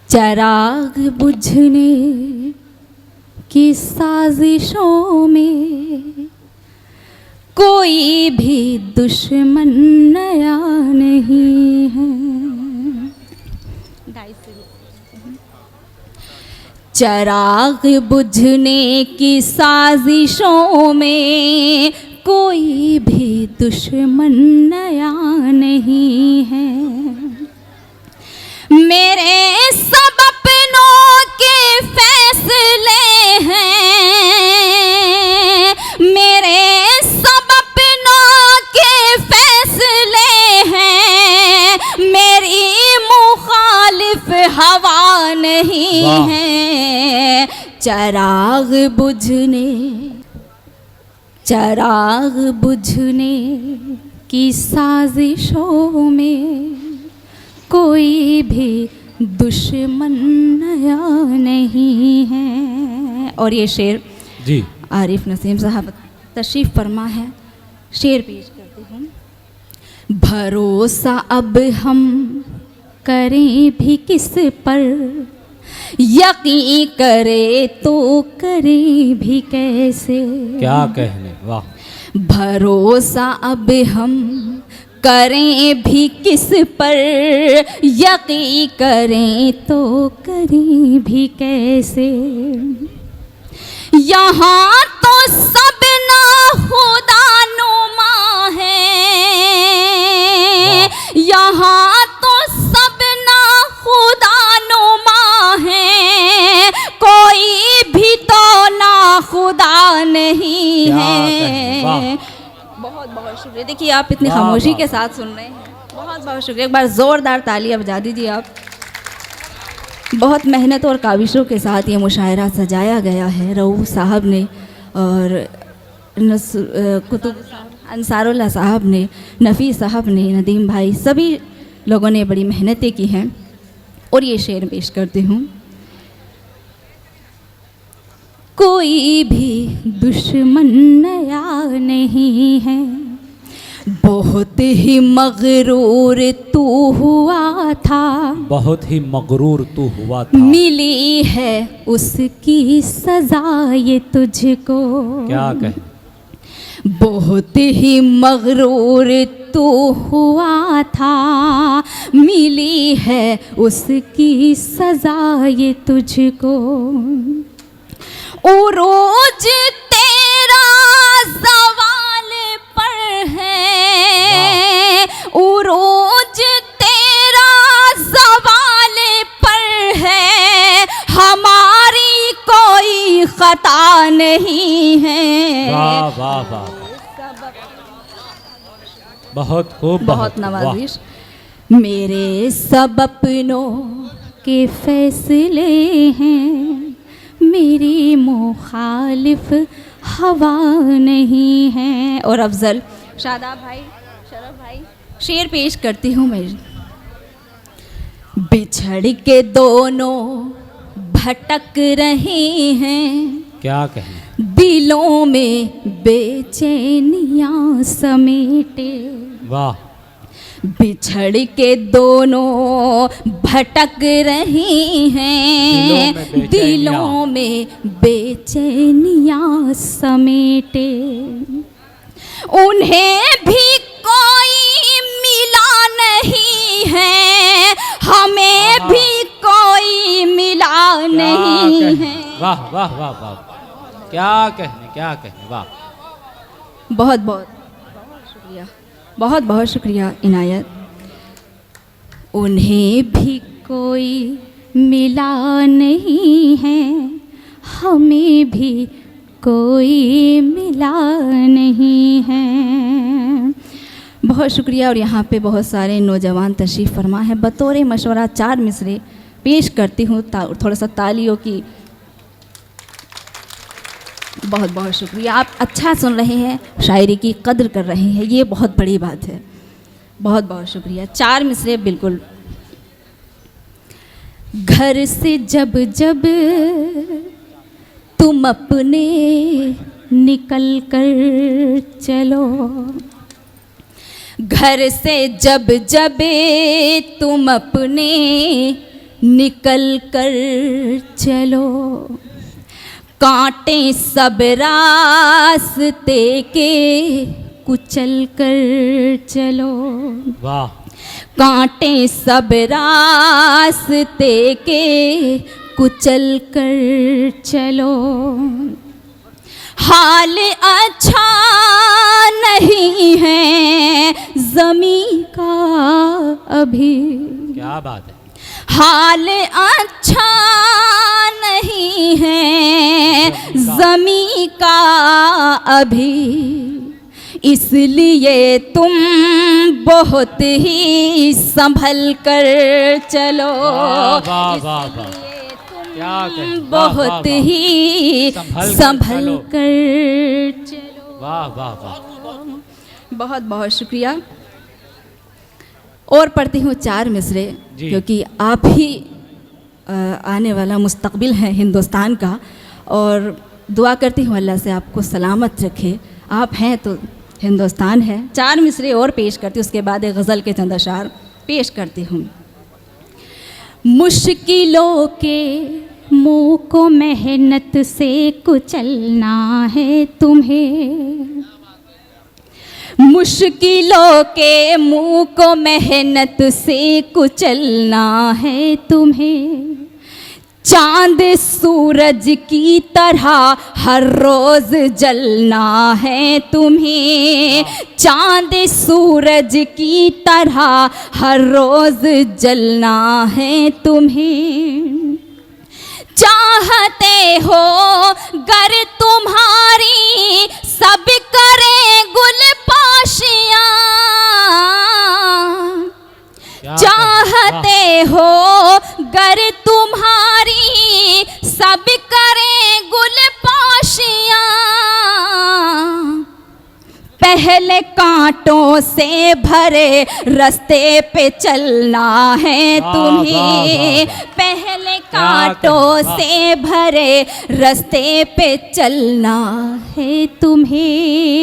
चराग बुझने की साजिशों में कोई भी दुश्मन नया नहीं है। चराग बुझने की साजिशों में कोई भी दुश्मन नया नहीं है। मेरे सब अपनों के फैसले हैं, मेरे सब अपनों के फैसले हैं, मेरी मुखालिफ हवा नहीं है। चराग बुझने की साजिशों में कोई भी दुश्मन नया नहीं है। और ये शेर जी आरिफ नसीम साहब तशरीफ़ फरमा है, शेर पेश करती हूँ। भरोसा अब हम करें भी किस पर, यकीन करे तो करें भी कैसे। क्या कहने, वाह। भरोसा अब हम करें भी किस पर, यकीन करें तो करें भी कैसे। यहाँ तो सब ना खुदा नुमा है, यहाँ तो सब ना खुदा नुमा है, कोई भी तो ना खुदा नहीं है। बहुत बहुत शुक्रिया। देखिए आप इतनी खामोशी के साथ सुन रहे हैं, बहुत बहुत शुक्रिया। एक बार ज़ोरदार तालियां बजा दीजिए आप। बहुत मेहनत और काविशों के साथ ये मुशायरा सजाया गया है। रऊफ़ साहब ने और कुतुब अंसारुल्लाह साहब ने, नफ़ीस साहब ने, नदीम भाई, सभी लोगों ने बड़ी मेहनतें की हैं। और ये शेर पेश करती हूँ। कोई भी दुश्मन नया नहीं है, बहुत ही मगरूर तू हुआ था, बहुत ही मगरूर तू हुआ था, मिली है उसकी सजा ये तुझको। क्या कहे। बहुत ही मगरूर तू हुआ था, मिली है उसकी सजा ये तुझको। उरोज तेरा ज़वाल पर है, उरोज तेरा ज़वाल पर है, हमारी कोई खता नहीं है। वाह वाह वाह, बहुत खूब, बहुत नवाजिश। मेरे सब अपनों के फैसले हैं, मेरी मुखालिफ हवा नहीं है। और अफजल शादाब भाई, शरफ भाई, शेर पेश करती हूँ मैं। बिछड़ के दोनों भटक रहे हैं, क्या कहें। दिलों में बेचैनियाँ समेटे। वाह। बिछड़ के दोनों भटक रहे हैं, दिलों में बेचैनियाँ समेटे। उन्हें भी कोई मिला नहीं है, हमें भी कोई मिला नहीं है। वाह वाह वाह वाह, क्या कहने, क्या कहने, वाह। बहुत बहुत शुक्रिया, बहुत बहुत शुक्रिया इनायत। उन्हें भी कोई मिला नहीं है, हमें भी कोई मिला नहीं है। बहुत शुक्रिया। और यहाँ पे बहुत सारे नौजवान तशरीफ़ फरमा है। बतौर मशवरा 4 मिसरे पेश करती हूँ, थोड़ा सा तालियों की। बहुत बहुत शुक्रिया। आप अच्छा सुन रहे हैं, शायरी की कद्र कर रहे हैं, ये बहुत बड़ी बात है। बहुत बहुत शुक्रिया। 4 मिसरे बिल्कुल। घर से जब जब तुम अपने निकल कर चलो, घर से जब जब तुम अपने निकल कर चलो, कांटे सब रास्ते के कुचल कर चलो, वाह, कांटे सब रास्ते के कुचल कर चलो। हाल अच्छा नहीं है ज़मीं का अभी, क्या बात है। हाल अच्छा नहीं है ज़मीं का अभी, इसलिए तुम बहुत ही संभल कर चलो, वाह वाह वाह वाह, क्या कहें, वाह, बहुत वाह, वाह। ही संभल चलो। कर चलो। वाह वाह वाह, बहुत बहुत शुक्रिया। और पढ़ती हूँ 4 मिसरे, जी। क्योंकि आप ही आने वाला मुस्तकबिल है हिंदुस्तान का, और दुआ करती हूँ अल्लाह से आपको सलामत रखे। आप हैं तो हिंदुस्तान है। 4 मिसरे और पेश करती हूँ, उसके बाद एक गज़ल के चंद अशार पेश करती हूँ। मुश्किलों के मुँह को मेहनत से कुचलना है तुम्हें, मुश्किलों के मुँह को मेहनत से कुचलना है तुम्हें, चांद सूरज की तरह हर रोज़ जलना है तुम्हें, चांद सूरज की तरह हर रोज़ जलना है तुम्हें। चाहते हो गर तुम्हारी सब करे गुल पाशियाँ, चाहते हो गर तुम्हारी सब करे गुल पाशियाँ, पहले कांटों से भरे रास्ते पे चलना है तुम्हें, पहले कांटों से भरे रास्ते पे चलना है तुम्हें।